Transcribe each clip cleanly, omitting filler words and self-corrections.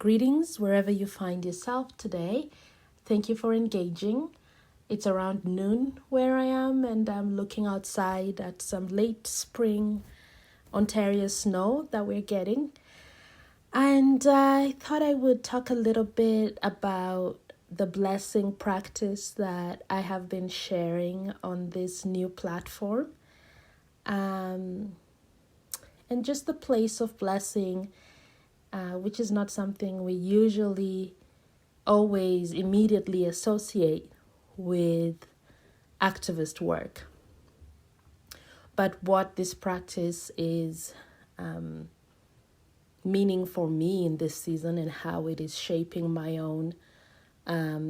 Greetings wherever you find yourself today. Thank you for engaging. It's around noon where I am, and I'm looking outside at some late spring Ontario snow that we're getting. And I thought I would talk a little bit about the blessing practice that I have been sharing on this new platform. And just the place of blessing, which is not something we usually always immediately associate with activist work. But what this practice is meaning for me in this season and how it is shaping my own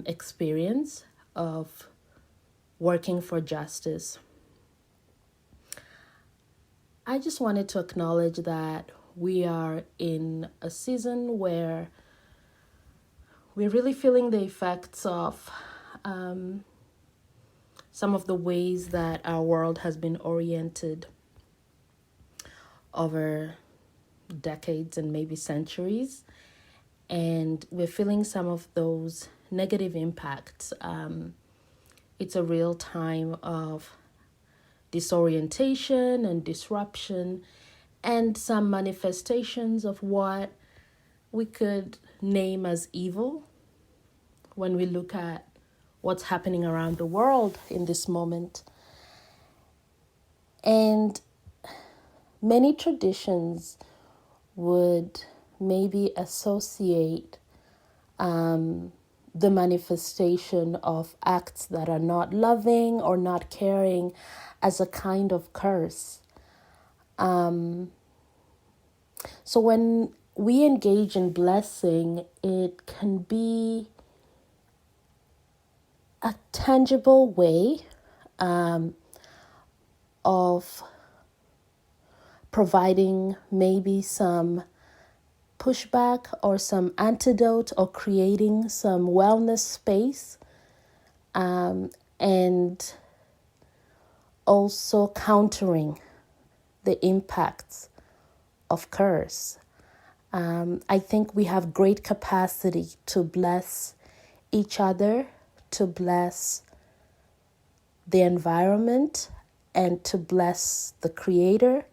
experience of working for justice. I just wanted to acknowledge that we are in a season where we're really feeling the effects of some of the ways that our world has been oriented over decades and maybe centuries. And we're feeling some of those negative impacts. It's a real time of disorientation and disruption and some manifestations of what we could name as evil when we look at what's happening around the world in this moment. And many traditions would maybe associate the manifestation of acts that are not loving or not caring as a kind of curse. So when we engage in blessing, it can be a tangible way of providing maybe some pushback or some antidote or creating some wellness space, and also countering the impacts of curse. I think we have great capacity to bless each other, to bless the environment, and to bless the Creator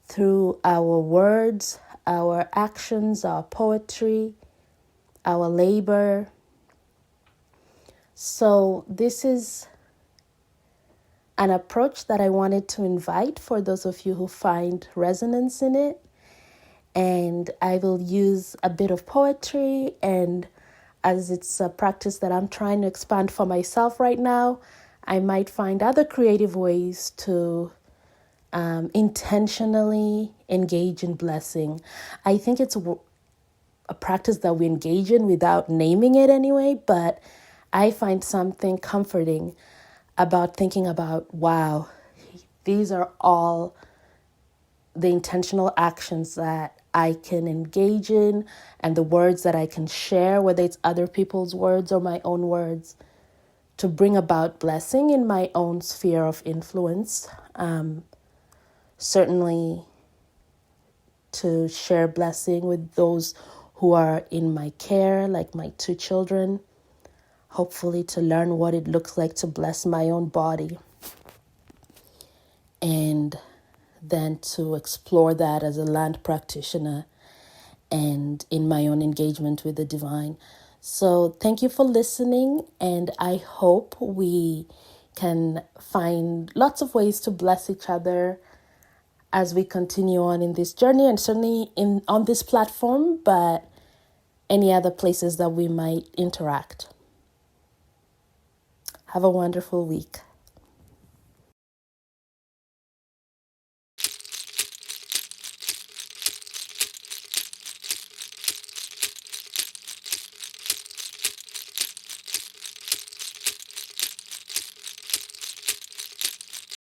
through our words, our actions, our poetry, our labor. So this is an approach that I wanted to invite for those of you who find resonance in it. And I will use a bit of poetry, and as it's a practice that I'm trying to expand for myself right now, I might find other creative ways to intentionally engage in blessing. I think it's a practice that we engage in without naming it anyway, but I find something comforting about thinking about, wow, these are all the intentional actions that I can engage in and the words that I can share, whether it's other people's words or my own words, to bring about blessing in my own sphere of influence. Certainly to share blessing with those who are in my care, like my 2 children. Hopefully to learn what it looks like to bless my own body. And then to explore that as a land practitioner and in my own engagement with the divine. So thank you for listening, and I hope we can find lots of ways to bless each other as we continue on in this journey, and certainly on this platform, but any other places that we might interact. Have a wonderful week.